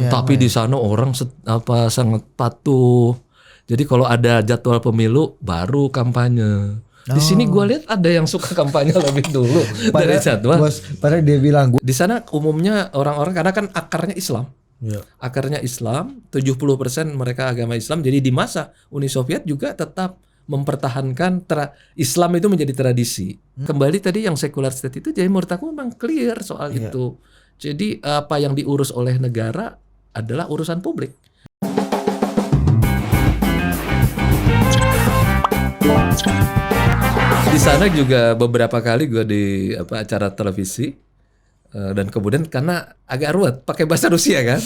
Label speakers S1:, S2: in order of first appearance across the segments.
S1: Tapi di sana orang sangat patuh. Jadi kalau ada jadwal pemilu baru kampanye. Di sini gue lihat ada yang suka kampanye lebih dulu dari jadwal.
S2: Padahal dia bilang
S1: Di sana umumnya orang-orang karena kan akarnya Islam. Akarnya Islam, 70% mereka agama Islam. Jadi di masa Uni Soviet juga tetap mempertahankan Islam itu menjadi tradisi. Kembali tadi yang secular state itu, jadi menurut aku memang clear soal itu. Jadi apa yang diurus oleh negara adalah urusan publik. Di sana juga beberapa kali gue di acara televisi dan kemudian karena agak ruwet pakai bahasa Rusia kan,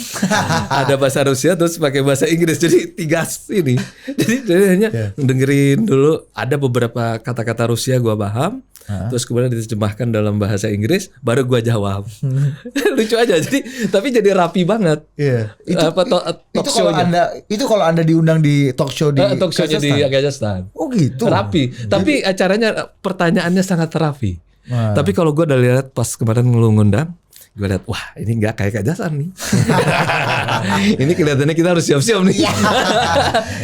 S1: ada bahasa Rusia terus pakai bahasa Inggris jadi tiga ini, jadi hanya dengerin dulu ada beberapa kata-kata Rusia gue paham, terus kemudian diterjemahkan dalam bahasa Inggris baru gue jawab. Lucu aja tapi jadi rapi banget.
S2: Kalau anda diundang di talk show di
S1: Kazakhstan.
S2: Oh gitu.
S1: Rapi. Tapi acaranya pertanyaannya sangat rapi. Tapi kalau gue udah lihat pas kemarin lu ngundang, gue lihat wah ini nggak kayak Kazakhstan nih. Ini kelihatannya kita harus siap-siap nih.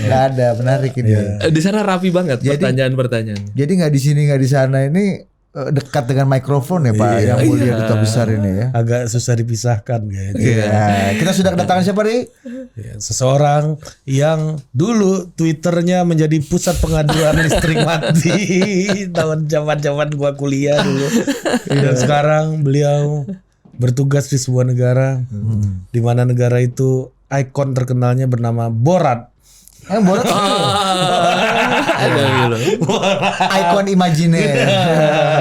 S2: Nggak ada, menarik ini.
S1: Di sana rapi banget pertanyaan-pertanyaan.
S2: Jadi nggak di sini nggak di sana ini dekat dengan mikrofon ya Pak yang mulia duta besar ini ya.
S3: Agak susah dipisahkan kayaknya.
S2: Kita sudah kedatangan siapa nih?
S3: Seseorang yang dulu Twitternya menjadi pusat pengaduan listrik mati tahun zaman gua kuliah dulu. Dan sekarang beliau bertugas di sebuah negara di mana negara itu ikon terkenalnya bernama Borat.
S2: Borat ikon imajiner.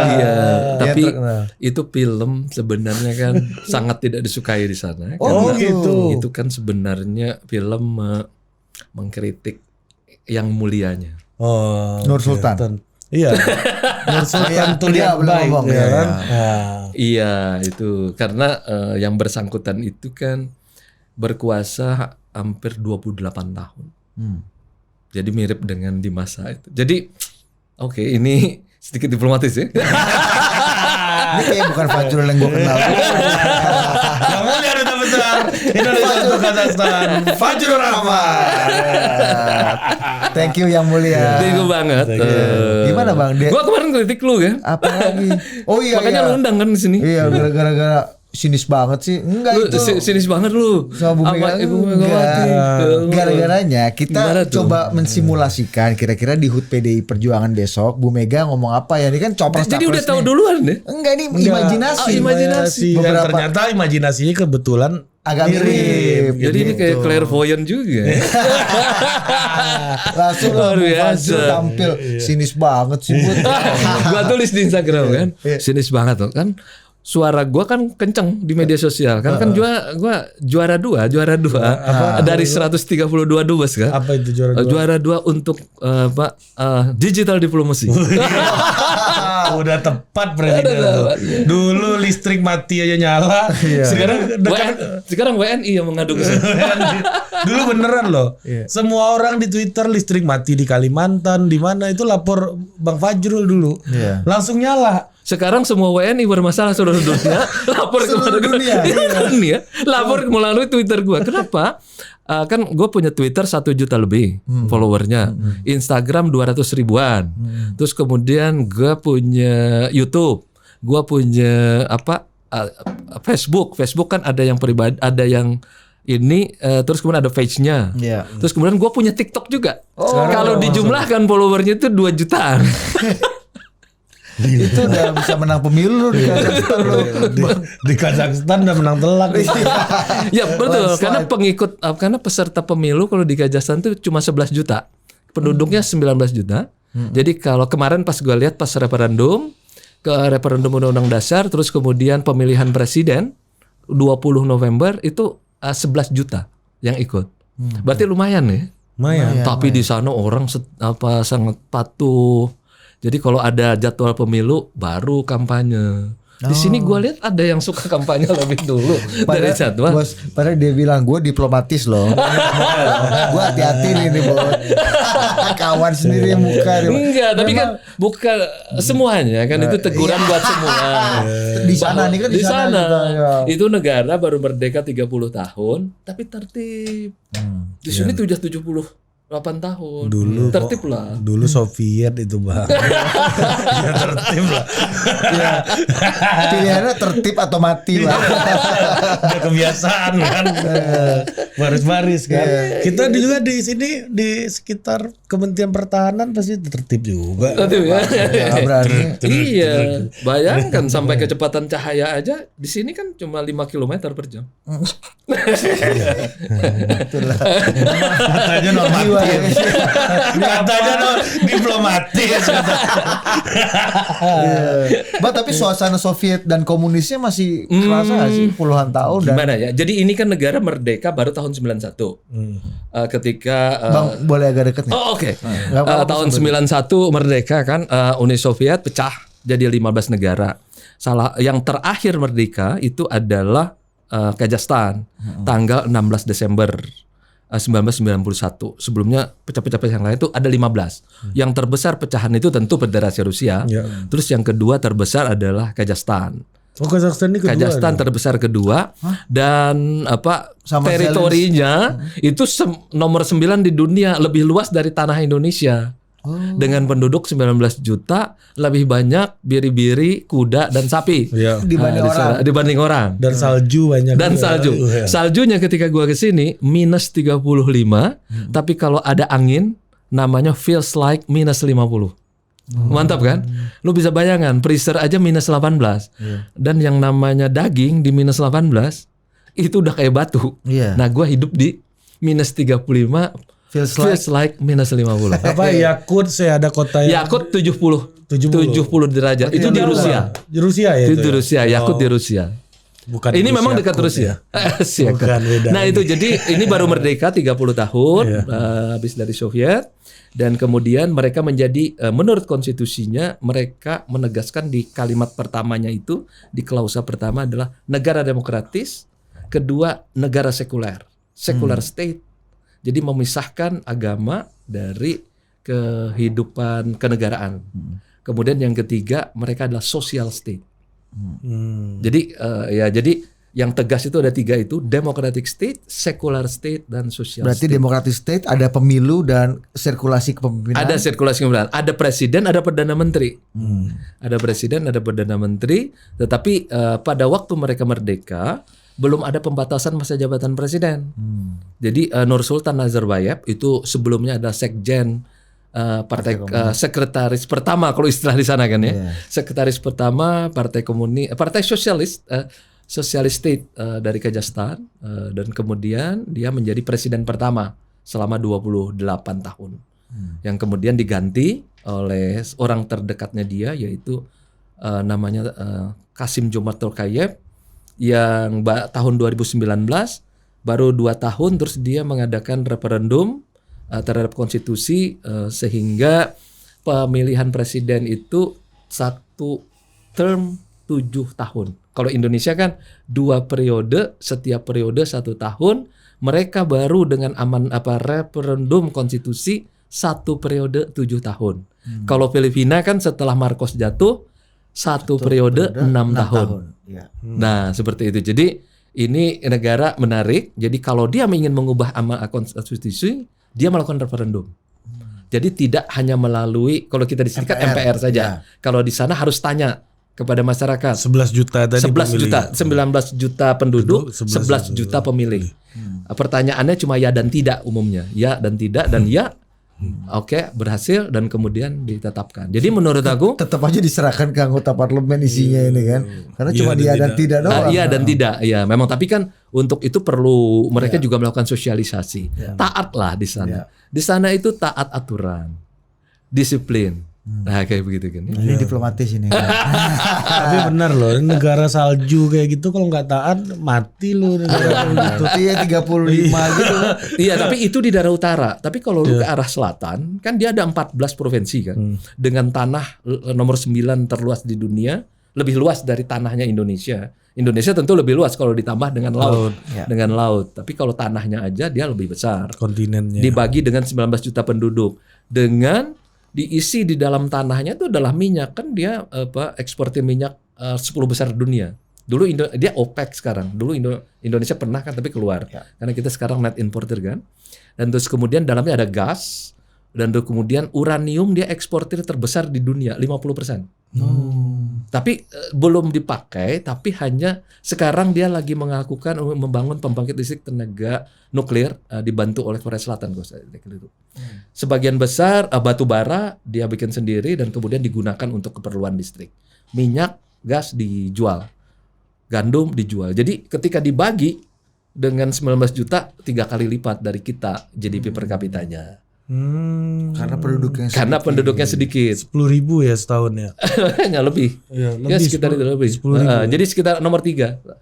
S1: Iya, tapi itu film sebenarnya kan sangat tidak disukai di sana.
S2: Oh gitu.
S1: Itu kan sebenarnya film mengkritik yang mulianya.
S3: Nur Sultan. Iya. Nur Sultan tuh lihat baik ya kan.
S1: Iya, itu karena yang bersangkutan itu kan berkuasa hampir 28 tahun. Jadi mirip dengan di masa itu. Jadi oke, ini sedikit diplomatis ya.
S2: Ini kayak bukan Fajrul yang gue kenal.
S3: Yang mulia duta besar Indonesia untuk Kazakhstan, Fajrul Rahman.
S2: Thank you yang mulia.
S1: Thank you banget.
S2: Gimana Bang?
S1: Gua kemarin kritik lu kan.
S2: Apa lagi? Oh iya.
S1: Makanya lu undang kan di sini.
S2: Iya, gara-gara sinis banget sih. Enggak
S1: lu,
S2: itu.
S1: Sinis banget lu.
S2: Sama Ibu Megawati. Gara-garanya kita coba mensimulasikan kira-kira di HUT PDI Perjuangan besok Bu Mega ngomong apa ya. Ini kan copres.
S1: Jadi udah tahu duluan deh.
S2: Enggak, ini imajinasi.
S3: Imajinasi. Ternyata imajinasinya kebetulan
S2: agak mirip.
S1: Jadi ini kayak clairvoyant juga.
S2: Langsung luar biasa tampil sinis banget sih.
S1: Gua tulis di Instagram kan. Sinis banget tuh kan. Suara gua kan kenceng di media sosial kan gua juara dua dari 132 dubes kan.
S3: Apa itu juara 2?
S1: Juara 2 untuk digital diplomasi.
S3: Udah tepat presiden. Dulu listrik mati aja nyala.
S1: Sekarang WNI yang mengadu ke sana.
S3: Dulu beneran loh. Semua orang di Twitter listrik mati di Kalimantan, di mana itu lapor Bang Fajrul dulu. Langsung nyala.
S1: Sekarang semua WNI bermasalah seluruh dunia lapor kepada dunia. Lapor melalui Twitter gua. Kenapa? Kan gue punya Twitter 1 juta lebih followernya, Instagram 200 ribuan, terus kemudian gue punya YouTube, gue punya Facebook kan ada yang pribadi, ada yang ini, terus kemudian ada page-nya, terus kemudian gue punya TikTok juga. Kalau dijumlahkan followernya itu 2 jutaan.
S2: Itu udah bisa menang pemilu di Kazakhstan loh.
S3: Di Kazakhstan udah menang telak.
S1: Ya betul, karena peserta pemilu kalau di Kazakhstan itu cuma 11 juta. Penduduknya 19 juta. Jadi kalau kemarin pas gue lihat pas referendum Undang-Undang Dasar, terus kemudian pemilihan presiden 20 November itu 11 juta yang ikut. Berarti lumayan ya.
S3: Lumayan.
S1: Tapi di sana orang sangat patuh. Jadi kalau ada jadwal pemilu baru kampanye. Di sini gue lihat ada yang suka kampanye lebih dulu dari jadwal.
S2: Bos, padahal dia bilang gue diplomatis loh. Gue hati-hati nih bos. Kawan sendiri muka.
S1: Enggak, tapi kan bukan semuanya kan itu teguran buat semua.
S2: Di sana nih kan
S1: di sana.
S2: juga, ya.
S1: Itu negara baru merdeka 30 tahun, tapi tertib. Di sini tuh udah 78 tahun.
S3: Dulu
S1: tertib lah.
S3: Dulu Soviet itu bang. Ya tertib lah.
S2: Ya. Pilihannya tertib atau mati lah.
S3: Udah kebiasaan kan. Baris-baris kan. Kita juga di sini di sekitar Kementerian Pertahanan pasti tertib juga.
S1: Tertib ya.
S2: Ya, berani.
S1: Iya, bayangkan sampai kecepatan cahaya aja di sini kan cuma 5 km per jam.
S2: Itulah.
S3: Katanya normatif. Katanya diplomatis.
S2: Bah, tapi suasana Soviet dan komunisnya masih kerasa nggak sih puluhan tahun dan
S1: Gimana ya? Jadi ini kan negara merdeka baru tahun 91. Ketika
S2: Bang boleh agak deket nih.
S1: Oh oke.
S2: Nggak apa-apa,
S1: Tahun 91 merdeka kan Uni Soviet pecah jadi 15 negara. Yang terakhir merdeka itu adalah Kazakhstan tanggal 16 Desember 1991. Sebelumnya pecah-pecah yang lain itu ada 15. Yang terbesar pecahan itu tentu Federasi Rusia.
S3: Ya.
S1: Terus yang kedua terbesar adalah Kazakhstan.
S3: Oh Kazakhstan ini kedua.
S1: Kazakhstan terbesar kedua dan
S2: Sama
S1: teritorinya itu nomor 9 di dunia, lebih luas dari tanah Indonesia. Dengan penduduk 19 juta, lebih banyak biri-biri, kuda dan sapi.
S3: Ya.
S1: Dibanding orang.
S3: Dan salju banyak.
S1: Dan
S3: juga.
S1: salju.
S3: Ya.
S1: Saljunya ketika gua kesini minus 35, tapi kalau ada angin namanya feels like minus 50. Mantap kan? Lu bisa bayangkan freezer aja minus 18. Dan yang namanya daging di minus 18 itu udah kayak batu.
S2: Iya.
S1: Nah, gua hidup di minus 35 feels like minus 50.
S3: Apa Yakut saya ada kota yang
S1: Yakut 70 derajat.
S2: Berarti
S1: Itu di
S2: yang
S1: Rusia.
S3: Di Rusia ya
S1: Itu
S3: itu
S1: di
S3: ya?
S1: Rusia, Yakut di Rusia.
S3: Bukan
S1: Ini
S3: Rusia
S1: memang dekat
S3: Yakut
S1: Rusia. Siap.
S3: Bukan, beda.
S1: Nah itu jadi ini baru merdeka 30 tahun habis dari Soviet dan kemudian mereka menjadi menurut konstitusinya mereka menegaskan di kalimat pertamanya itu di klausa pertama adalah negara demokratis, kedua negara sekuler, secular state. Jadi memisahkan agama dari kehidupan kenegaraan. Kemudian yang ketiga mereka adalah social state. Jadi jadi yang tegas itu ada 3 itu, democratic state, secular state, dan social
S2: berarti
S1: state.
S2: democratic state ada pemilu dan sirkulasi kepemimpinan.
S1: Ada sirkulasi kepemimpinan, ada presiden, ada perdana menteri. Ada presiden, ada perdana menteri. Tetapi pada waktu mereka merdeka belum ada pembatasan masa jabatan presiden. Jadi Nursultan Nazarbayev itu sebelumnya ada sekjen partai sekretaris pertama kalau istilah di sana kan ya. Sekretaris pertama Partai Komunis, Partai Sosialis State dari Kazakhstan dan kemudian dia menjadi presiden pertama selama 28 tahun. Yang kemudian diganti oleh orang terdekatnya dia yaitu namanya Kasim Jomart Tokayev yang tahun 2019 baru 2 tahun terus dia mengadakan referendum terhadap konstitusi sehingga pemilihan presiden itu 1 term 7 tahun. Kalau Indonesia kan 2 periode, setiap periode 1 tahun. Mereka baru dengan referendum konstitusi 1 periode 7 tahun. Kalau Filipina kan setelah Marcos jatuh 1 periode 6 tahun.
S2: Ya.
S1: Nah seperti itu. Jadi ini negara menarik. Jadi kalau dia ingin mengubah konstitusi, dia melakukan referendum. Jadi tidak hanya melalui, kalau kita di sini kan MPR saja. Kalau di sana harus tanya kepada masyarakat.
S3: 11 juta tadi
S1: 11 juta, 19 juta penduduk, 11 juta pemilih. Pertanyaannya cuma ya dan tidak umumnya. Ya dan tidak dan ya. Oke, berhasil dan kemudian ditetapkan. Jadi menurut aku
S2: Tetap aja diserahkan ke anggota parlemen isinya ini kan. Karena cuma dia dan tidak doang.
S1: iya dan tidak, ya memang. Tapi kan untuk itu perlu mereka juga melakukan sosialisasi. Taatlah di sana. Di sana itu taat aturan, disiplin. Nah kayak begitu kan.
S2: Ini diplomatis ini.
S3: Tapi benar loh, negara salju kayak gitu kalau nggak taat mati loh negara gitu.
S2: Iya 35 gitu.
S1: Iya, tapi itu di daerah utara. Tapi kalau lu ke arah selatan, kan dia ada 14 provinsi kan. Dengan tanah nomor 9 terluas di dunia, lebih luas dari tanahnya Indonesia. Indonesia tentu lebih luas kalau ditambah dengan laut, dengan laut. Tapi kalau tanahnya aja dia lebih besar.
S3: Kontinennya.
S1: Dibagi dengan 19 juta penduduk. Dengan diisi di dalam tanahnya itu adalah minyak, kan dia eksportir minyak 10 besar dunia. Dulu dia OPEC sekarang. Dulu Indonesia pernah kan tapi keluar. Karena kita sekarang net importer kan. Dan terus kemudian dalamnya ada gas, dan terus kemudian uranium dia eksportir terbesar di dunia 50%. Tapi belum dipakai, tapi hanya sekarang dia lagi mengakukan membangun pembangkit listrik tenaga nuklir dibantu oleh Korea Selatan. Sebagian besar batu bara dia bikin sendiri dan kemudian digunakan untuk keperluan listrik. Minyak, gas dijual, gandum dijual. Jadi ketika dibagi dengan 19 juta 3 kali lipat dari kita GDP per kapitanya. Karena penduduknya sedikit.
S3: 10.000 ya setahun ya.
S1: Nggak lebih. Ya sekitar itu lebih.
S3: 10.000.
S1: Jadi sekitar nomor 3.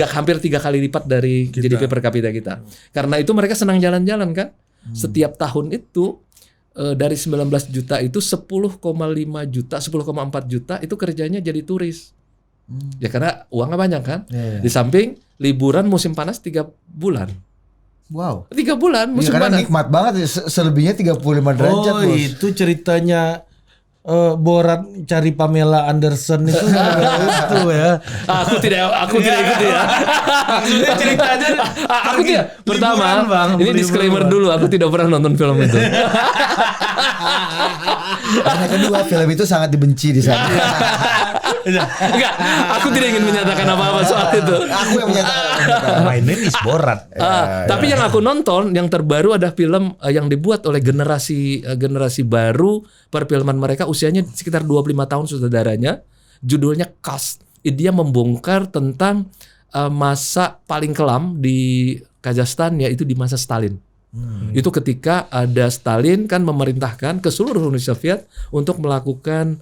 S1: Hampir 3 kali lipat dari GDP per kapita kita. Karena itu mereka senang jalan-jalan kan. Setiap tahun itu dari 19 juta itu 10,5 juta, 10,4 juta itu kerjanya jadi turis. Ya karena uangnya banyak kan. Di samping liburan musim panas 3 bulan.
S2: Wow.
S1: 3 bulan musim
S2: karena
S1: panas.
S2: nikmat banget selebihnya 35 derajat bos.
S3: Itu ceritanya Borat cari Pamela Anderson itu itu ya.
S1: Aku tidak ikuti ya.
S3: Maksudnya ceritanya
S1: Aku tidak. Pertama,
S3: Bang,
S1: ini disclaimer dulu, aku tidak pernah nonton film itu.
S2: Karena kedua film itu sangat dibenci di sana.
S1: Enggak, aku tidak ingin menyatakan apa-apa soal itu.
S2: Aku yang menyatakan.
S3: My name is Borat.
S1: Tapi yang aku nonton, yang terbaru ada film yang dibuat oleh generasi baru perfilman mereka usianya sekitar 25 tahun saudaranya. Judulnya Caste. Dia membongkar tentang masa paling kelam di Kazakhstan, yaitu di masa Stalin. Itu ketika ada Stalin kan memerintahkan ke seluruh Uni Soviet untuk melakukan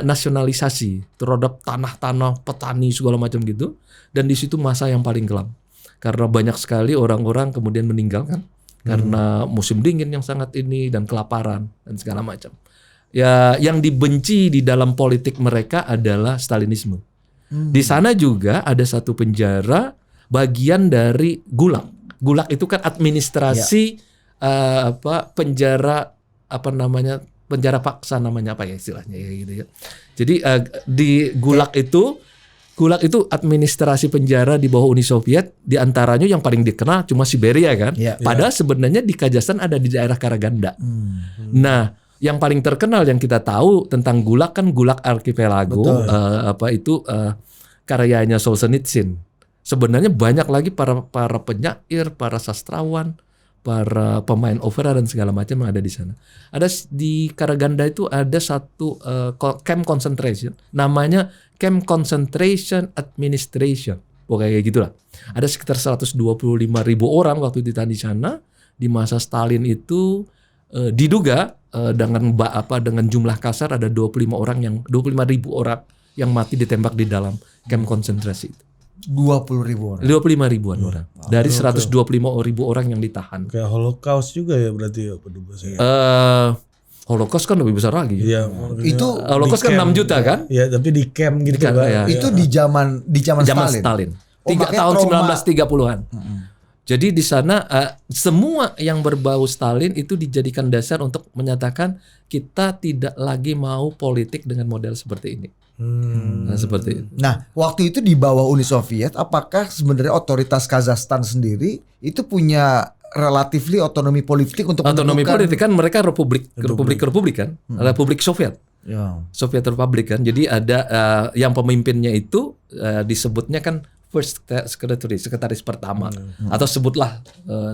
S1: nasionalisasi terhadap tanah-tanah petani segala macam gitu, dan di situ masa yang paling kelam karena banyak sekali orang-orang kemudian meninggal kan karena musim dingin yang sangat ini dan kelaparan dan segala macam. Ya, yang dibenci di dalam politik mereka adalah Stalinisme. Di sana juga ada satu penjara bagian dari Gulag. Gulag itu kan administrasi penjara penjara paksa namanya apa ya istilahnya ya gitu ya. Jadi di Gulag itu administrasi penjara di bawah Uni Soviet, di antaranya yang paling dikenal cuma Siberia kan. Padahal sebenarnya di Kazakhstan ada di daerah Karaganda. Nah, yang paling terkenal yang kita tahu tentang Gulag kan Gulag Archipelago, karyanya Solzhenitsyn. Sebenarnya banyak lagi para penyair, para sastrawan, para pemain opera dan segala macam yang ada di sana. Ada di Karaganda itu ada satu camp concentration, namanya Camp Concentration Administration, pokoknya gitulah. Ada sekitar 125.000 orang waktu ditahan di sana. Di masa Stalin itu diduga dengan jumlah kasar ada 25.000 orang yang mati ditembak di dalam camp konsentrasi itu.
S2: 20.000 orang.
S1: 25.000-an orang. Dari 125.000 orang yang ditahan.
S3: Kayak Holocaust juga ya berarti ya pada bahasanya.
S1: Holocaust kan lebih besar lagi.
S3: Iya,
S2: itu
S1: Holocaust kan 6 juta kan?
S3: Iya, tapi di camp gitu
S1: Kan,
S3: kan.
S1: ya.
S2: Itu di zaman
S1: Stalin. 3
S2: makanya
S1: tahun
S2: trauma.
S1: 1930-an. Jadi di sana semua yang berbau Stalin itu dijadikan dasar untuk menyatakan kita tidak lagi mau politik dengan model seperti ini. Nah, seperti itu.
S2: Nah, waktu itu di bawah Uni Soviet, apakah sebenarnya otoritas Kazakhstan sendiri itu punya relatively otonomi politik untuk
S1: Otonomi
S2: menentukan
S1: politik kan mereka republik kan, Republik Soviet. Soviet Republic kan. Jadi ada yang pemimpinnya itu disebutnya kan First Secretary, sekretaris pertama, atau sebutlah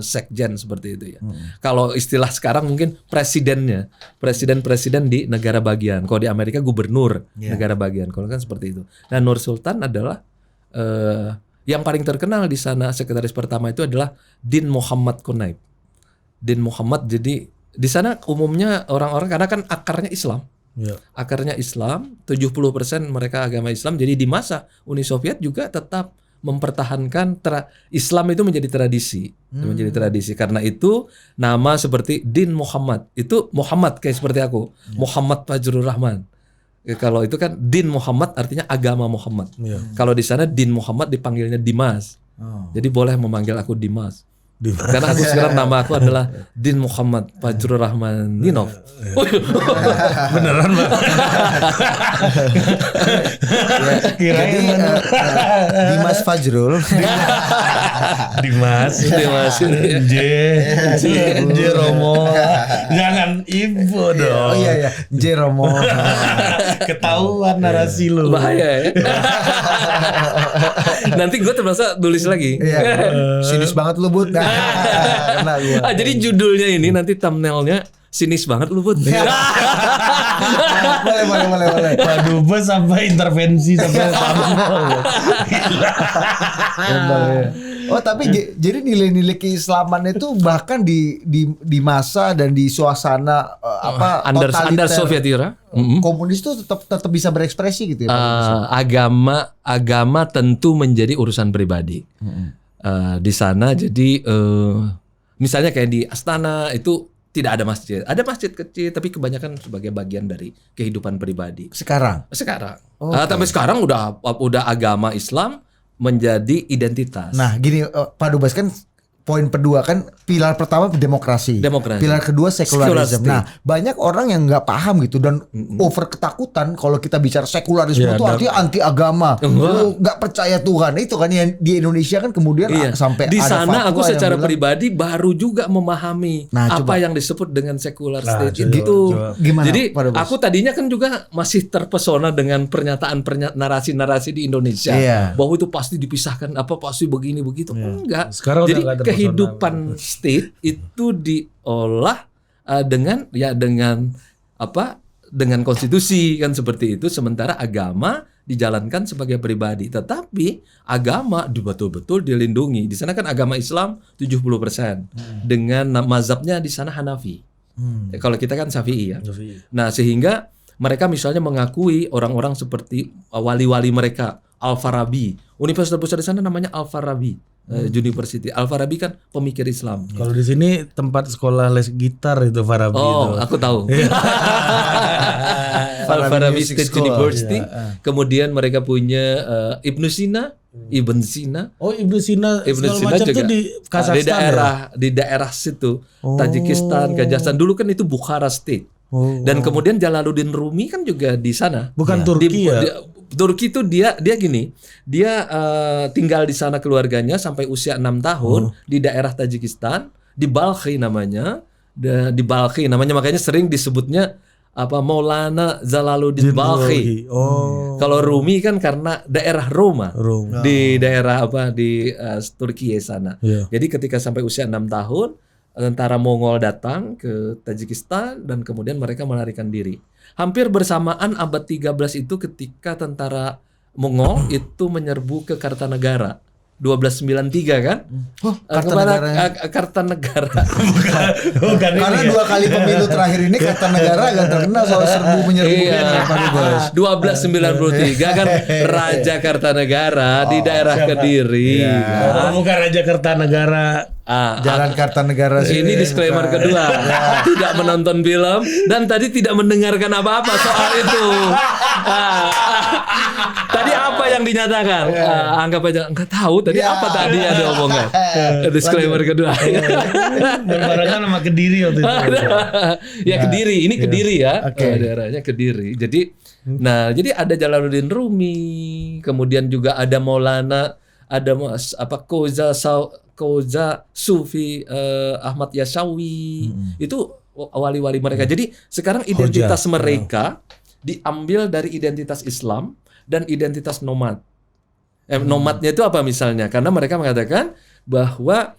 S1: sekjen seperti itu ya. Kalau istilah sekarang mungkin presiden di negara bagian. Kalau di Amerika gubernur negara bagian. Kalau kan seperti itu. Nah, Nur Sultan adalah yang paling terkenal di sana, sekretaris pertama itu adalah Din Muhammad Konaib. Din Muhammad, jadi di sana umumnya orang-orang karena kan akarnya Islam. Akarnya Islam, 70% mereka agama Islam. Jadi di masa Uni Soviet juga tetap mempertahankan Islam itu menjadi tradisi. Karena itu nama seperti Din Muhammad itu Muhammad kayak seperti aku, Muhammad Fajrul Rahman. Kalau itu kan Din Muhammad artinya agama Muhammad. Kalau di sana Din Muhammad dipanggilnya Dimas. Jadi boleh memanggil aku Dimas. Karena aku sekarang nama aku adalah Din Muhammad Fajrul Rahman Ninov.
S3: Beneran Pak?
S2: Jadi Dimas Fajrul.
S3: Dimas J Romo. Jangan Ibu dong.
S2: Oh iya J Romo.
S3: Ketahuan narasi lu.
S1: Bahaya ya. Nanti gue terpaksa tulis lagi.
S2: Sinis banget lu Bud.
S1: Jadi judulnya ini nanti thumbnailnya sinis banget lu Bud.
S2: Boleh.
S3: Waduh, bos sampai intervensi sampai
S2: Oh tapi jadi nilai-nilai keislaman itu bahkan di masa dan di suasana
S1: under Soviet era
S2: komunis itu tetap bisa berekspresi gitu ya.
S1: Agama tentu menjadi urusan pribadi. Di sana jadi misalnya kayak di Astana itu tidak ada masjid. Ada masjid kecil tapi kebanyakan sebagai bagian dari kehidupan pribadi.
S2: Sekarang.
S1: Tapi sekarang udah agama Islam menjadi identitas.
S2: Nah, gini Pak Dubes kan poin kedua kan pilar pertama demokrasi. Pilar kedua sekularisme. Nah, banyak orang yang nggak paham gitu dan over ketakutan kalau kita bicara sekularisme itu artinya anti agama. Nggak percaya Tuhan. Itu kan yang di Indonesia kan kemudian sampai
S1: di
S2: ada
S1: sana aku secara
S2: bilang,
S1: pribadi baru juga memahami apa yang disebut dengan secular state itu.
S2: Gimana,
S1: jadi aku tadinya kan juga masih terpesona dengan pernyataan narasi-narasi di Indonesia bahwa itu pasti dipisahkan pasti begini begitu. Enggak.
S3: Sekarang
S1: jadi kehidupan state itu diolah dengan konstitusi kan seperti itu, sementara agama dijalankan sebagai pribadi. Tetapi agama betul-betul dilindungi. Di sana kan agama Islam 70% dengan mazhabnya di sana Hanafi. Kalau kita kan Syafi'i ya. Nah, sehingga mereka misalnya mengakui orang-orang seperti wali-wali mereka, Al-Farabi. Universitas besar di sana namanya Al-Farabi. University. Al-Farabi kan pemikir Islam.
S3: Kalau di sini tempat sekolah les gitar itu Farabi.
S1: Oh, aku tahu. Al-Farabi State University. Kemudian mereka punya Ibn Sina.
S3: Oh, Ibn Sina
S1: juga
S3: tuh di Kazakhstan.
S1: Di daerah situ, Tajikistan, Kazakhstan. Dulu kan itu Bukhara State. Dan kemudian Jalaluddin Rumi kan juga di sana.
S3: Bukan Turki ya?
S1: Turki itu dia gini, dia tinggal di sana keluarganya sampai usia 6 tahun di daerah Tajikistan, di Balkhi namanya, makanya sering disebutnya Maulana Jalaluddin Balkhi. Kalau Rumi kan karena daerah Roma. Di daerah di Turki sana. Jadi ketika sampai usia 6 tahun tentara Mongol datang ke Tajikistan dan kemudian mereka melarikan diri. Hampir bersamaan abad 13 itu ketika tentara Mongol itu menyerbu ke Kartanegara. 1293 kan? Kartanegara. Bukan
S2: karena
S1: ini,
S2: 2 kali pemilu terakhir ini Kartanegara agak terkenal soal serbu menyerbu.
S1: 1293 kan Raja Kartanegara di daerah Kediri.
S3: Bukan Raja Kartanegara.
S2: Jalan Kartanegara
S1: ini disclaimer kedua. Tidak menonton film dan tadi tidak mendengarkan apa-apa soal itu. Tadi apa yang dinyatakan? Anggap aja enggak tahu tadi apa tadi ada omongan. Disclaimer kedua.
S3: Berbarengan sama Kediri waktu itu.
S1: Ya Kediri, ini Kediri ya. Daerahnya Kediri. Jadi ada Jalaluddin Rumi, kemudian juga ada Maulana, ada Koza Sufi Ahmad Yashawi. Itu wali-wali mereka. Jadi sekarang identitas mereka diambil dari identitas Islam dan identitas nomad. Nomadnya itu apa misalnya? Karena mereka mengatakan bahwa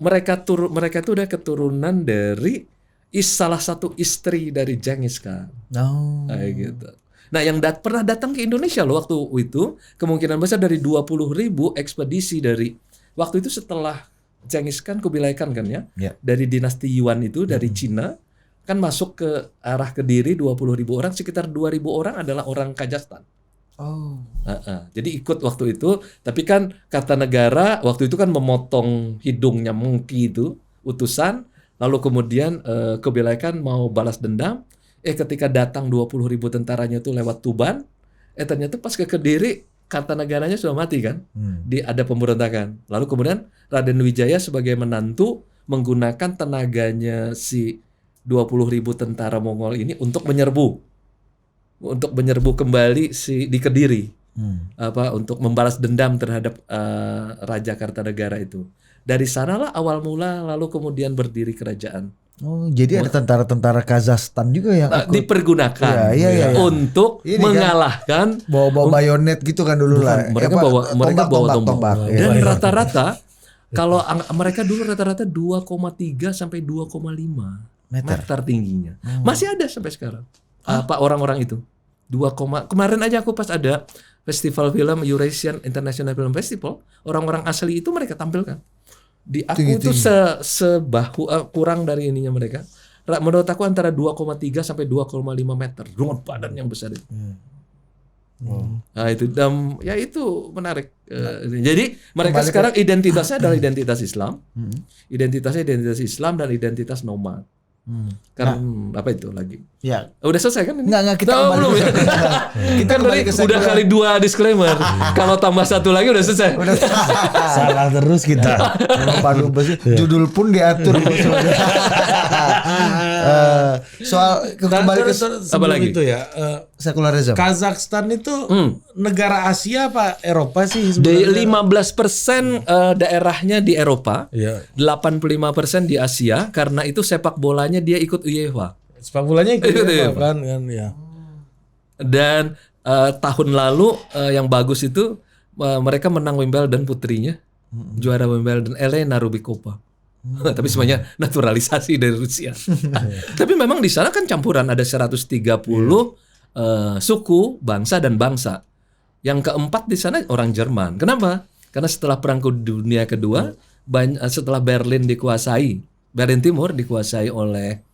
S1: mereka itu udah keturunan dari salah satu istri dari Genghis Khan. Kayak gitu. Nah, yang pernah datang ke Indonesia loh waktu itu kemungkinan besar dari 20.000 ekspedisi dari waktu itu setelah Genghis Khan, Kubilai Khan kan ya, dari dinasti Yuan itu dari Cina kan masuk ke arah Kediri 20.000 orang, sekitar 2.000 orang adalah orang Kazakhstan. Jadi ikut waktu itu, tapi kan Kartanegara waktu itu kan memotong hidungnya Mengki itu utusan, lalu kemudian Kubilai Khan mau balas dendam, ketika datang 20.000 tentaranya itu lewat Tuban, ternyata pas ke Kediri Kartanegaranya sudah mati kan, ada pemberontakan. Lalu kemudian Raden Wijaya sebagai menantu menggunakan tenaganya si 20.000 tentara Mongol ini untuk menyerbu kembali di Kediri, untuk membalas dendam terhadap Raja Kartanegara itu. Dari sanalah awal mula, lalu kemudian berdiri kerajaan.
S2: Oh, jadi ada tentara-tentara Kazakhstan juga yang
S1: dipergunakan untuk mengalahkan,
S2: bawa bayonet gitu kan dulu lah.
S1: Mereka bawa tombak. Dan rata-rata kalau mereka dulu rata-rata 2,3 sampai 2,5 meter tingginya. Masih ada sampai sekarang. Orang-orang itu. Kemarin aja aku pas ada festival film Eurasian International Film Festival, orang-orang asli itu mereka tampilkan. Di aku itu sebahu kurang dari ininya mereka. Menurut aku antara 2,3 sampai 2,5 meter dengan badan yang besar itu. Nah itu ya itu menarik. Jadi mereka sekarang identitasnya adalah identitas Islam. Identitas Islam dan identitas nomad. Kan apa itu lagi? Ya. Udah selesai kan ini?
S2: Enggak kita
S1: belum ya. Kita udah kali 2 disclaimer. Kalau tambah 1 lagi udah selesai.
S3: Salah terus kita.
S2: Judul pun diatur. Soal kembali ke
S1: apa lagi
S3: itu ya?
S2: Sekularisme.
S3: Kazakhstan itu negara Asia apa Eropa sih
S1: sebenarnya? 15% daerahnya di Eropa, 85% di Asia. Karena itu sepak bolanya dia ikut UEFA.
S3: Sepak bolanya ikut UEFA kan ya. Dan
S1: tahun lalu yang bagus itu mereka menang Wimbledon putrinya, juara Wimbledon Elena Rubikova. Tapi semuanya naturalisasi dari Rusia. Tapi memang di sana kan campuran, ada 130 suku, bangsa dan bangsa. Yang keempat di sana orang Jerman. Kenapa? Karena setelah Perang Dunia Kedua, setelah Berlin Timur dikuasai oleh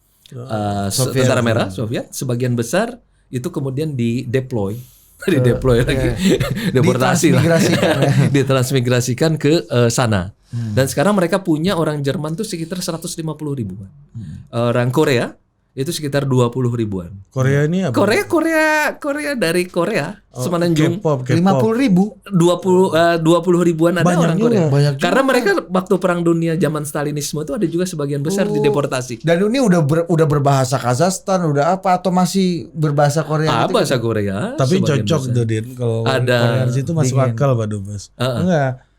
S1: Tentara Merah Soviet, sebagian besar itu kemudian dideploy lagi, deportasi lah, ditransmigrasikan ke sana. Dan sekarang mereka punya orang Jerman tuh sekitar 150 ribuan. Orang Korea itu sekitar 20 ribuan.
S3: Korea ini apa?
S1: Korea dari Korea. Semenanjung.
S3: K-pop.
S2: 50 ribu.
S1: 20 ribuan ada
S3: banyak
S1: orang
S3: juga,
S1: Korea. Karena mereka waktu Perang Dunia zaman Stalinisme itu ada juga sebagian besar dideportasi.
S2: Dan ini udah berbahasa Kazakhstan, udah apa atau masih berbahasa Korea?
S1: Bahasa Korea.
S3: Tapi cocok tuh Din kalau Korea itu masuk akal Pak Dubes. Enggak.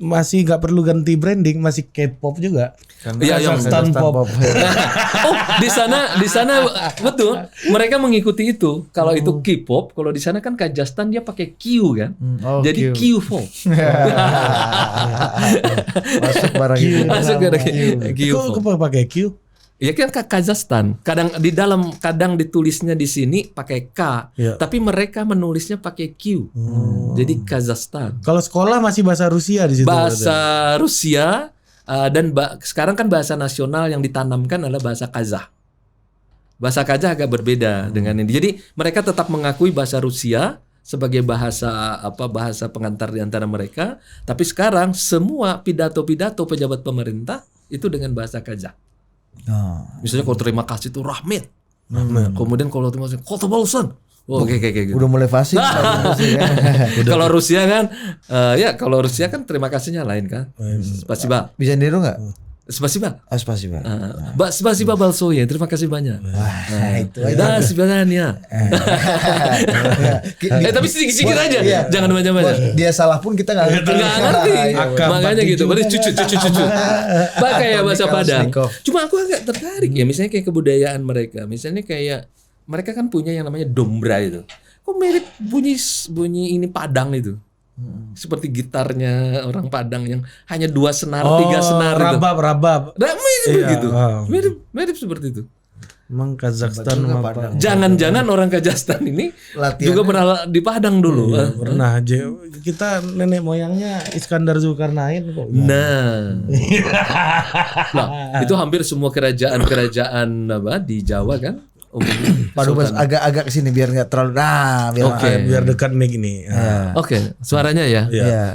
S3: Masih nggak perlu ganti branding, masih K-pop juga.
S1: Kazakhstan pop. Di sana betul. Mereka mengikuti itu. Kalau itu K-pop, kalau di sana kan Kazakhstan dia pakai Q kan. Jadi Q-pop.
S2: Masuk barang
S1: Q.
S3: Kok pakai Q?
S1: Ya kan Kazakhstan. Kadang ditulisnya di sini pakai K, tapi mereka menulisnya pakai Q. Jadi Kazakhstan.
S3: Kalau sekolah masih bahasa Rusia di situ.
S1: Bahasa Rusia dan sekarang kan bahasa nasional yang ditanamkan adalah bahasa Kazakh. Bahasa Kazakh agak berbeda dengan ini. Jadi mereka tetap mengakui bahasa Rusia sebagai bahasa pengantar di antara mereka, tapi sekarang semua pidato-pidato pejabat pemerintah itu dengan bahasa Kazakh. Misalnya kalau terima kasih itu rahmet. Kemudian kalau terima kasih kotobalsan. Kayak gitu.
S2: Udah mulai fasih.
S1: Kalau Rusia kan kalau Rusia kan terima kasihnya lain kan. Spasiba.
S2: Bisa niru enggak?
S1: Spasiba.
S2: Spasiba.
S1: Spasiba balsoye, terima kasih banyak.
S2: Itu aja.
S1: Sebenarnya. Tapi sedikit aja. Jangan banyak-banyak.
S2: Dia salah pun kita enggak
S1: ngerti. Makanya gitu. Berarti cucu. Pakai bahasa Padang. Cuma aku agak tertarik ya, misalnya kayak kebudayaan mereka. Misalnya kayak mereka kan punya yang namanya dombra itu. Kok mirip bunyi ini Padang itu. Seperti gitarnya orang Padang yang hanya 2 senar, 3 senar itu.
S3: Rabab.
S1: Mirip gitu. Mirip seperti itu.
S3: Emang Kazakhstan
S1: Jangan-jangan orang Kazakhstan ini latihannya juga pernah di Padang dulu.
S3: Pernah aja. Kita nenek moyangnya Iskandar Zulkarnain kok.
S1: Nah, itu hampir semua kerajaan di Jawa kan.
S2: Pak Dubes agak kesini biar nggak terlalu
S3: biar dekat mic ini.
S1: Oke, suaranya ya.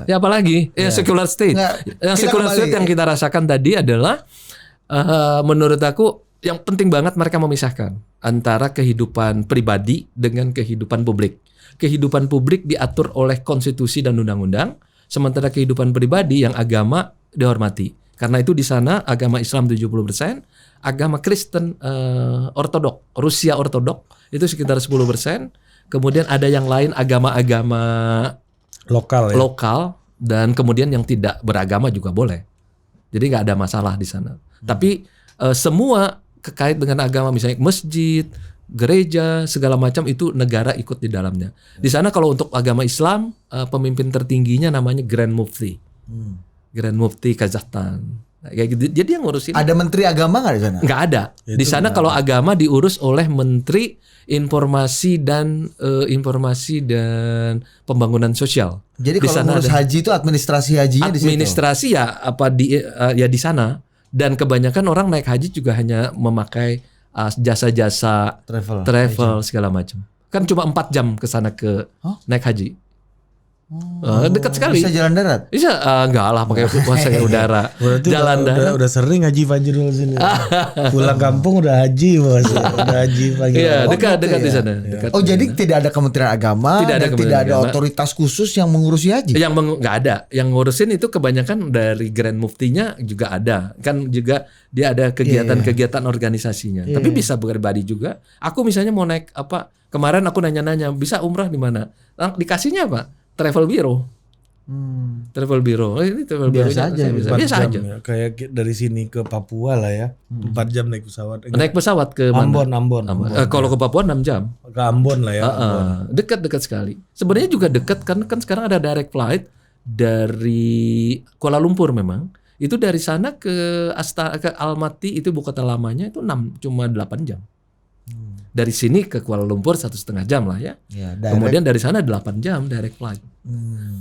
S1: Ya apalagi secular state. Yang secular state yang kita rasakan tadi adalah menurut aku yang penting banget mereka memisahkan antara kehidupan pribadi dengan kehidupan publik. Kehidupan publik diatur oleh konstitusi dan undang-undang, sementara kehidupan pribadi yang agama dihormati. Karena itu di sana agama Islam 70%, agama Kristen Ortodok, Rusia Ortodok itu sekitar 10%. Kemudian ada yang lain agama-agama lokal dan kemudian yang tidak beragama juga boleh. Jadi nggak ada masalah di sana. Tapi semua kekait dengan agama, misalnya masjid, gereja, segala macam itu negara ikut di dalamnya. Di sana kalau untuk agama Islam, pemimpin tertingginya namanya Grand Mufti. Grand Mufti Kazakhstan. Nah, kayak gitu. Jadi yang ngurusin.
S2: Ada menteri agama nggak di sana?
S1: Nggak ada. Di sana kalau agama diurus oleh Menteri Informasi dan Pembangunan Sosial.
S2: Jadi kalau ngurus haji itu administrasi hajinya di situ.
S1: Administrasi ya di sana. Dan kebanyakan orang naik haji juga hanya memakai jasa-jasa travel segala macam. Kan cuma 4 jam ke sana naik haji. Dekat sekali.
S2: Bisa jalan darat?
S1: Bisa, enggak lah pakai pakai udara.
S3: Berarti
S1: jalan darat.
S3: Udah sering haji Fajrul sini. Pulang kampung udah haji bos. Udah haji pagi.
S1: Iya, dekat di sana. Dekat
S2: jadi tidak ada Kementerian Agama, tidak ada otoritas khusus yang mengurusi haji.
S1: Nggak ada. Yang ngurusin itu kebanyakan dari Grand Muftinya juga ada. Kan juga dia ada kegiatan-kegiatan organisasinya. Tapi bisa pribadi juga. Aku misalnya mau naik kemarin aku nanya-nanya, bisa umrah di mana? Dikasihnya apa? Travel Bureau. Travel Bureau. Ini travel Bureau biasa aja. Biasa aja.
S3: Ya. Kayak dari sini ke Papua lah ya. 4 jam naik pesawat.
S1: Naik pesawat ke mana?
S3: Ambon.
S1: Kalau ke Papua 6 jam.
S3: Ke Ambon lah ya.
S1: Dekat sekali. Sebenarnya juga dekat kan sekarang ada direct flight dari Kuala Lumpur memang. Itu dari sana ke Almaty itu ibu kota lamanya itu cuma 8 jam. Dari sini ke Kuala Lumpur 1,5 jam lah ya. Kemudian dari sana 8 jam direct flight.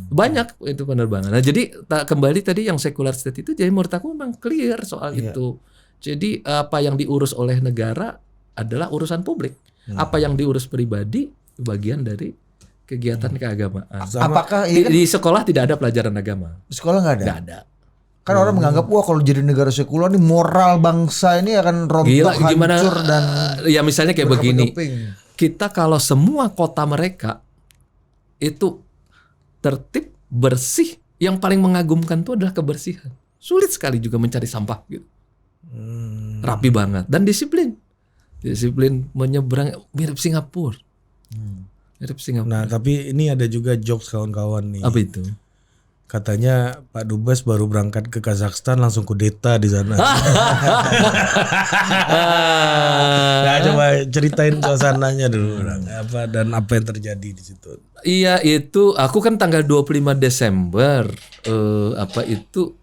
S1: Banyak itu penerbangan. Nah, jadi kembali tadi yang secular state itu, jadi menurut aku memang clear soal itu. Jadi apa yang diurus oleh negara adalah urusan publik. Apa yang diurus pribadi bagian dari kegiatan keagamaan.
S2: Apakah
S1: di sekolah tidak ada pelajaran agama?
S2: Di sekolah nggak ada.
S1: Nggak ada.
S2: Kan orang menganggap kalau jadi negara sekuler nih moral bangsa ini akan rontok, hancur dan
S1: ya misalnya kayak begini. Kita kalau semua kota mereka itu tertib, bersih, yang paling mengagumkan itu adalah kebersihan. Sulit sekali juga mencari sampah gitu. Rapi banget dan disiplin. Disiplin menyeberang mirip Singapura. Mirip Singapura.
S3: Nah, tapi ini ada juga jokes kawan-kawan nih.
S1: Apa itu?
S3: Katanya Pak Dubes baru berangkat ke Kazakhstan langsung kudeta di sana. Nah, coba ceritain suasananya dulu, dan apa yang terjadi di situ.
S1: Iya, itu aku kan tanggal 25 Desember 25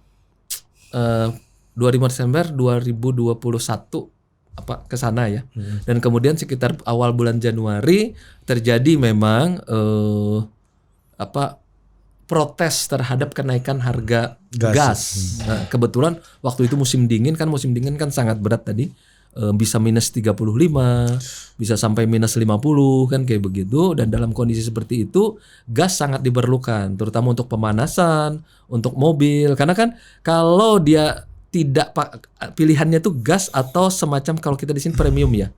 S1: Desember 2021 ke sana ya. Dan kemudian sekitar awal bulan Januari terjadi memang protes terhadap kenaikan harga gas. Nah, kebetulan waktu itu musim dingin kan sangat berat tadi. Bisa minus 35, bisa sampai minus 50 kan kayak begitu. Dan dalam kondisi seperti itu gas sangat diperlukan, terutama untuk pemanasan, untuk mobil. Karena kan kalau dia tidak pilihannya tuh gas atau semacam kalau kita di sini premium ya.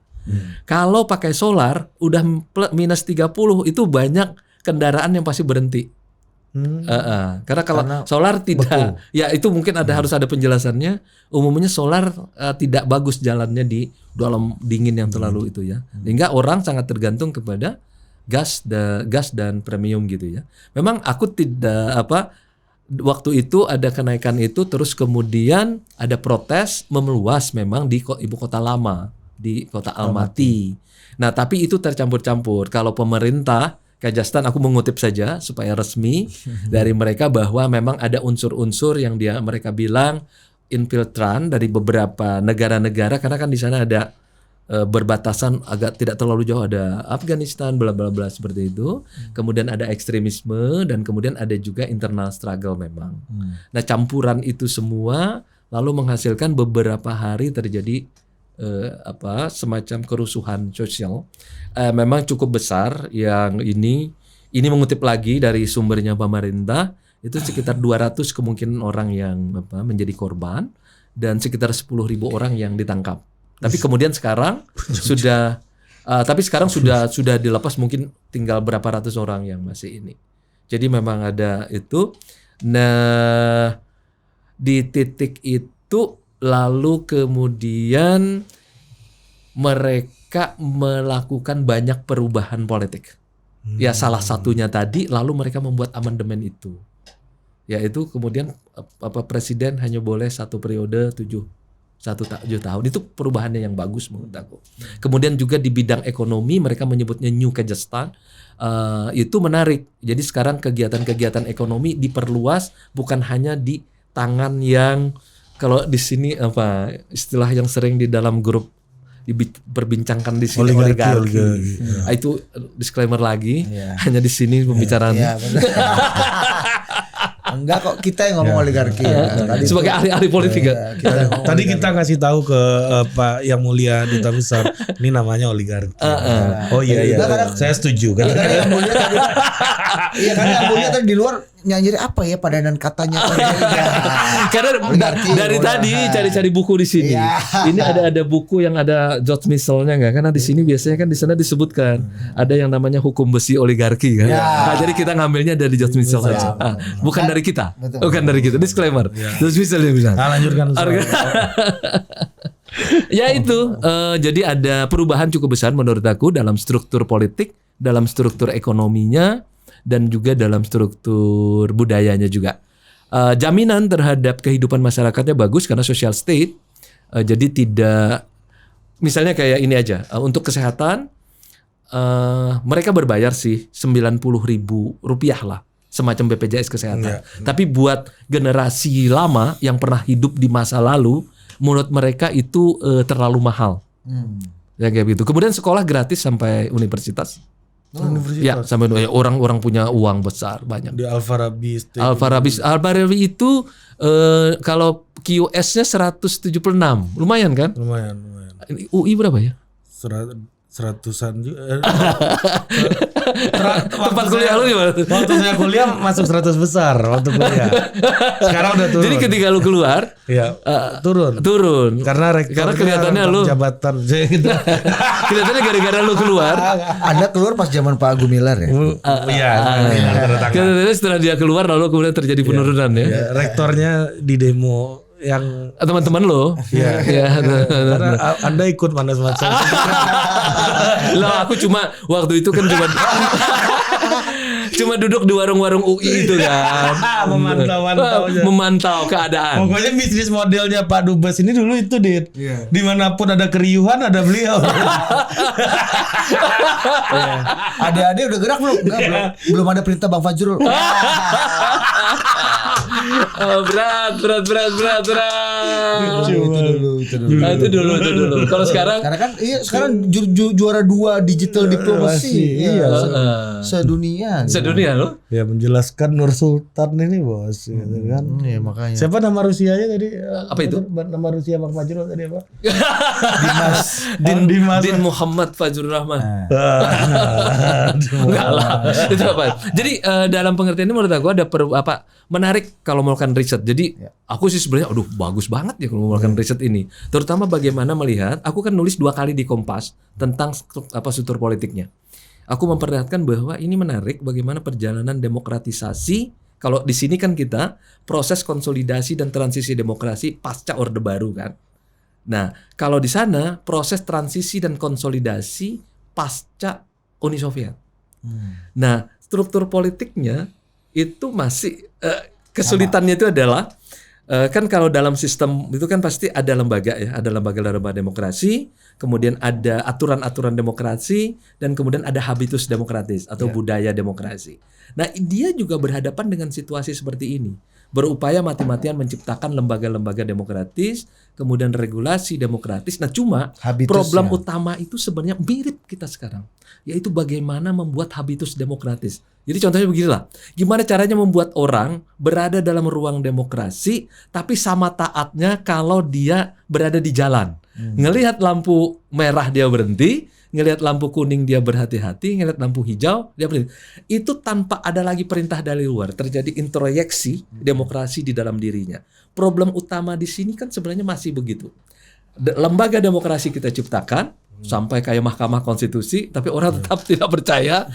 S1: Kalau pakai solar udah minus 30 itu banyak kendaraan yang pasti berhenti. Karena kalau solar tidak, ya itu mungkin harus ada penjelasannya. Umumnya solar tidak bagus jalannya di dalam dingin yang terlalu itu ya. Sehingga orang sangat tergantung kepada gas dan premium gitu ya. Memang aku tidak waktu itu ada kenaikan itu, terus kemudian ada protes meluas memang di ibu kota lama, di kota Almaty. Nah, tapi itu tercampur-campur. Kalau pemerintah Kazakhstan, aku mengutip saja supaya resmi dari mereka bahwa memang ada unsur-unsur yang mereka bilang infiltran dari beberapa negara-negara, karena kan di sana ada berbatasan agak tidak terlalu jauh, ada Afghanistan bla bla bla seperti itu. Kemudian ada ekstremisme dan kemudian ada juga internal struggle memang. Nah, campuran itu semua lalu menghasilkan beberapa hari terjadi semacam kerusuhan sosial. Memang cukup besar yang ini mengutip lagi dari sumbernya pemerintah, itu sekitar 200 kemungkinan orang yang menjadi korban dan sekitar 10.000 orang yang ditangkap. Tapi kemudian sekarang sudah sudah dilepas, mungkin tinggal berapa ratus orang yang masih ini. Jadi memang ada itu. Nah, di titik itu lalu kemudian mereka melakukan banyak perubahan politik. Ya salah satunya tadi, lalu mereka membuat amandemen itu. Yaitu kemudian presiden hanya boleh 1 periode 7 tahun. Itu perubahannya yang bagus menurut aku. Kemudian juga di bidang ekonomi mereka menyebutnya New Kazakhstan. Itu menarik. Jadi sekarang kegiatan-kegiatan ekonomi diperluas, bukan hanya di tangan yang, kalau di sini apa istilah yang sering di dalam grup diperbincangkan di sini, oligarki. Itu disclaimer lagi, hanya di sini pembicaraan.
S2: Enggak kok, kita yang ngomong oligarki ya.
S1: Sebagai ahli-ahli politik ya.
S3: Tadi kita ngasih tahu ke Pak Yang Mulia Duta Besar, ini namanya oligarki. Oh iya. Saya setuju kan.
S2: Yang Mulia tadi, iya kan Yang Mulia tadi di luar nyanyi apa ya padanan katanya.
S1: Karena dari tadi cari-cari buku di sini. Ini ada buku yang ada George Mitchell-nya nggak? Karena di sini biasanya kan di sana disebutkan ada yang namanya hukum besi oligarki kan. Nah, jadi kita ngambilnya dari George Mitchell saja. Bukan dari kita. Bukan dari kita. Disclaimer. George Mitchell dia bilang.
S3: Lanjutkan.
S1: Ya itu. Jadi ada perubahan cukup besar menurut aku dalam struktur politik, dalam struktur ekonominya, dan juga dalam struktur budayanya juga. Jaminan terhadap kehidupan masyarakatnya bagus karena social state. Jadi tidak, misalnya kayak ini aja, untuk kesehatan mereka berbayar sih 90.000 rupiah lah, semacam BPJS kesehatan. Tapi buat generasi lama yang pernah hidup di masa lalu, menurut mereka itu terlalu mahal. Ya kayak gitu. Kemudian sekolah gratis sampai universitas. Ya, sampai orang-orang punya uang besar banyak.
S3: Di Al-Farabi
S1: itu kalau QS-nya 176, lumayan kan?
S3: Lumayan.
S1: UI berapa ya?
S3: Seratusan juga.
S1: Tempat kuliah lu gimana?
S3: Waktu saya kuliah masuk 100 besar waktu kuliah. Sekarang udah turun.
S1: Jadi ketika lu keluar, turun. Karena kelihatannya lu
S3: jabatan.
S1: Kelihatannya gara-gara lu keluar.
S2: Anda keluar pas zaman Pak Gumilar ya?
S3: Iya.
S1: Kelihatannya setelah dia keluar lalu kemudian terjadi penurunan ya.
S3: Rektornya di demo yang
S1: teman-teman lo.
S3: Iya. Karena Anda ikut mana semacam.
S1: Loh, aku cuma waktu itu kan cuma duduk di warung-warung UI itu kan. Memantau keadaan.
S3: Pokoknya bisnis modelnya Pak Dubes ini dulu itu, Dit. Dimanapun ada keriuhan ada beliau.
S2: Adik-adik udah gerak belum? Enggak, belum ada perintah Bang Fajrul.
S1: Berat.
S2: Itu dulu.
S1: Kalau sekarang
S2: juara 2 digital diplomasi. Sedunia
S1: loh.
S3: Ya menjelaskan Nur Sultan ini bos gitu kan.
S2: Iya makanya.
S3: Siapa nama Rusianya tadi?
S1: Apa itu?
S3: Nama Rusia Bang Fajrul tadi apa?
S1: Dimas. Din Muhammad Fajrul Rahman. Enggak lah. Itu apa? Jadi dalam pengertian ini menurut aku ada menarik kalau melakukan riset. Jadi aku sih sebenarnya bagus banget ya kalau melakukan riset ini. Terutama bagaimana melihat, aku kan nulis 2 kali di Kompas tentang struktur politiknya. Aku memperlihatkan bahwa ini menarik bagaimana perjalanan demokratisasi. Kalau di sini kan kita proses konsolidasi dan transisi demokrasi pasca Orde Baru kan. Nah, kalau di sana proses transisi dan konsolidasi pasca Uni Soviet. Nah, struktur politiknya itu masih kesulitannya itu adalah kan kalau dalam sistem itu kan pasti ada lembaga ya, ada lembaga-lembaga demokrasi, kemudian ada aturan-aturan demokrasi, dan kemudian ada habitus demokratis atau budaya demokrasi. Nah, dia juga berhadapan dengan situasi seperti ini, berupaya mati-matian menciptakan lembaga-lembaga demokratis, kemudian regulasi demokratis. Nah, cuma problem utama itu sebenarnya mirip kita sekarang, yaitu bagaimana membuat habitus demokratis. Jadi contohnya beginilah, gimana caranya membuat orang berada dalam ruang demokrasi tapi sama taatnya kalau dia berada di jalan. Ngelihat lampu merah dia berhenti, ngelihat lampu kuning dia berhati-hati, ngelihat lampu hijau dia berhenti. Itu tanpa ada lagi perintah dari luar, terjadi introyeksi demokrasi di dalam dirinya. Problem utama di sini kan sebenarnya masih begitu. lembaga demokrasi kita ciptakan sampai kayak Mahkamah Konstitusi, tapi orang tetap tidak percaya.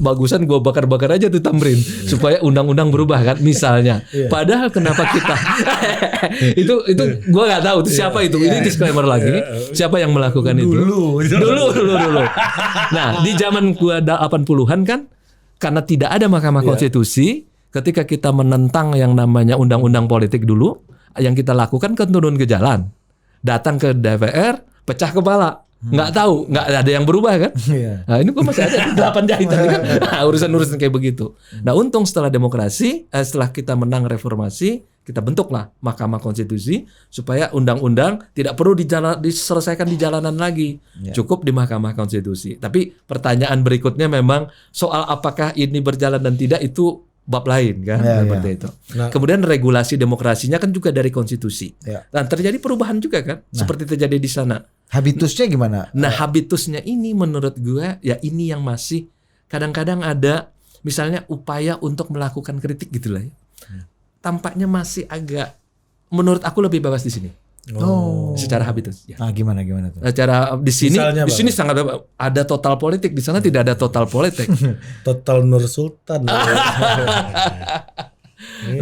S1: Bagusan gue bakar-bakar aja tuh Tamrin supaya undang-undang berubah kan misalnya. Padahal kenapa kita itu gue nggak tahu itu siapa itu. Ini disclaimer lagi. Siapa yang melakukan itu? Dulu. Nah di zaman gue 80-an kan, karena tidak ada Mahkamah Konstitusi, ketika kita menentang yang namanya undang-undang politik dulu, yang kita lakukan kan turun ke jalan, datang ke DPR, pecah kepala. Nggak tahu, nggak ada yang berubah kan? Nah ini gue masih ada 8 jahitan kan? Nah, urusan-urusan kayak begitu. Nah untung setelah demokrasi, setelah kita menang reformasi, kita bentuklah Mahkamah Konstitusi supaya undang-undang tidak perlu diselesaikan di jalanan lagi, cukup di Mahkamah Konstitusi. Tapi pertanyaan berikutnya memang soal apakah ini berjalan dan tidak itu bab lain kan, seperti itu. Nah, kemudian regulasi demokrasinya kan juga dari konstitusi. Dan terjadi perubahan juga kan, seperti terjadi di sana.
S2: Habitusnya gimana?
S1: Nah, habitusnya ini menurut gue ya ini yang masih kadang-kadang ada misalnya upaya untuk melakukan kritik gitu lah ya. Tampaknya masih agak, menurut aku lebih bebas di sini. Secara habitus. Ya.
S2: Nah, gimana tuh?
S1: Secara di sini sangat ada total politik, di sana tidak ada total politik.
S3: Total Nur Sultan.
S1: Nah,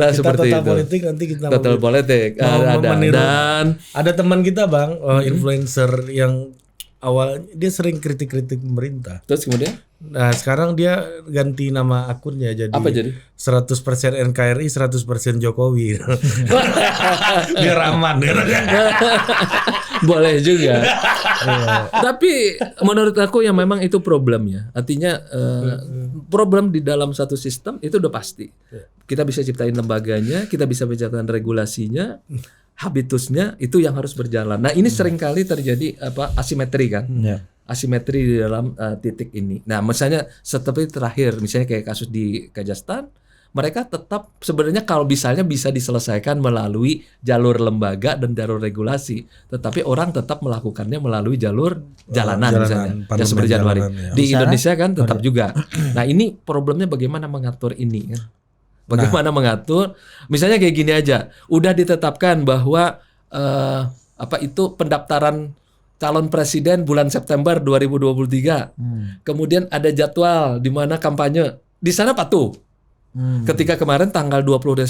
S3: kita
S1: seperti
S3: total
S1: itu.
S3: Politik nanti kita
S1: total politik
S3: dan ada teman kita Bang, influencer yang awal dia sering kritik-kritik pemerintah.
S1: Terus kemudian?
S3: Nah, sekarang dia ganti nama akunnya jadi
S1: apa jadi?
S3: 100% NKRI, 100% Jokowi. Biar aman.
S1: Boleh juga. Tapi menurut aku yang memang itu problemnya. Artinya problem di dalam satu sistem itu udah pasti. Kita bisa ciptain lembaganya, kita bisa menciptakan regulasinya, habitusnya itu yang harus berjalan. Nah, ini seringkali terjadi asimetri kan? Asimetri di dalam titik ini. Nah, misalnya seperti terakhir, misalnya kayak kasus di Kazakhstan, mereka tetap sebenarnya kalau misalnya bisa diselesaikan melalui jalur lembaga dan jalur regulasi, tetapi orang tetap melakukannya melalui jalur jalanan misalnya, ya seperti Januari. Di Indonesia kan tetap juga. Nah, ini problemnya bagaimana mengatur ini kan? Bagaimana mengatur? Misalnya kayak gini aja, udah ditetapkan bahwa pendaftaran calon presiden bulan September 2023. Kemudian ada jadwal di mana kampanye. Di sana patuh. Ketika kemarin tanggal 20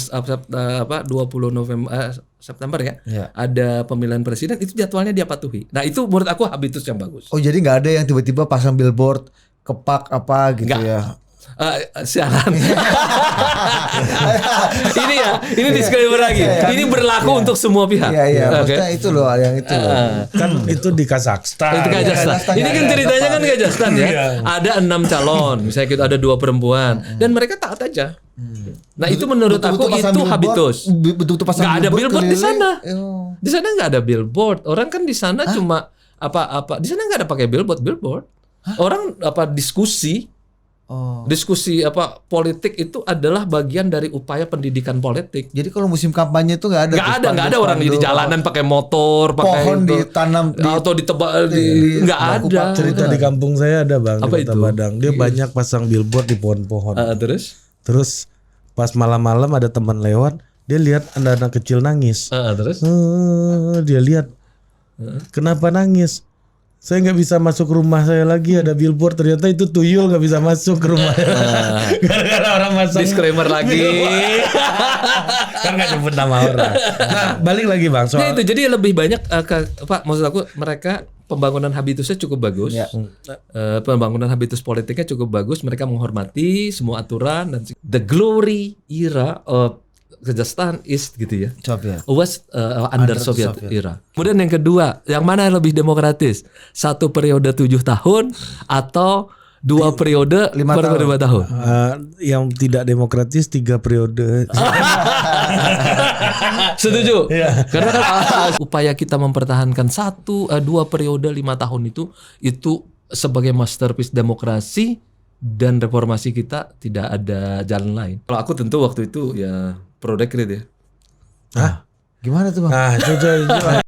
S1: November September ya, ada pemilihan presiden, itu jadwalnya dia patuhi. Nah, itu menurut aku habitus yang bagus.
S2: Oh, jadi nggak ada yang tiba-tiba pasang billboard kepak apa gitu ya.
S1: Siaran. ini disclaimer lagi. Ini berlaku untuk semua pihak.
S2: Iya. Maksudnya itu loh yang itu.
S3: Kan itu di Kazakhstan.
S1: Ini kan ceritanya kan Kazakhstan ya. Ada 6 calon, misalnya kita ada 2 perempuan dan mereka taat aja. Nah, itu menurut aku itu habitus. Nggak ada billboard di sana. Di sana nggak ada billboard. Orang kan di sana cuma apa? Di sana nggak ada pakai billboard. Orang diskusi. Diskusi politik itu adalah bagian dari upaya pendidikan politik.
S2: Jadi kalau musim kampanye itu nggak ada.
S1: Nggak ada orang di jalanan pakai motor, pakai
S2: pohon ditanam
S1: atau ditebak, nggak ada.
S3: Cerita di kampung saya ada Bang,
S1: apa
S3: di Kota Padang. Dia banyak pasang billboard di pohon-pohon. Terus pas malam-malam ada teman lewat, dia lihat anak-anak kecil nangis. Dia lihat, kenapa nangis? Saya nggak bisa masuk rumah saya lagi, ada billboard, ternyata itu tuyul nggak bisa masuk ke rumah. Gara-gara orang masuk.
S1: Disclaimer lagi.
S3: Kan nggak nyebut nama orang. Nah, balik lagi Bang soal
S1: itu. Jadi lebih banyak maksud aku mereka pembangunan habitusnya cukup bagus. Pembangunan habitus politiknya cukup bagus. Mereka menghormati semua aturan dan the glory era of Kazakhstan is gitu ya. Was under Soviet era. Kemudian yang kedua, yang mana yang lebih demokratis? 1 periode 7 tahun atau 2 periode 5 tahun?
S3: Yang tidak demokratis 3 periode.
S1: Setuju. Karena kan upaya kita mempertahankan 2 periode 5 tahun itu sebagai masterpiece demokrasi dan reformasi kita tidak ada jalan lain. Kalau aku tentu waktu itu ya pro dekret ya.
S2: Gimana tuh Bang?
S3: Nah, coba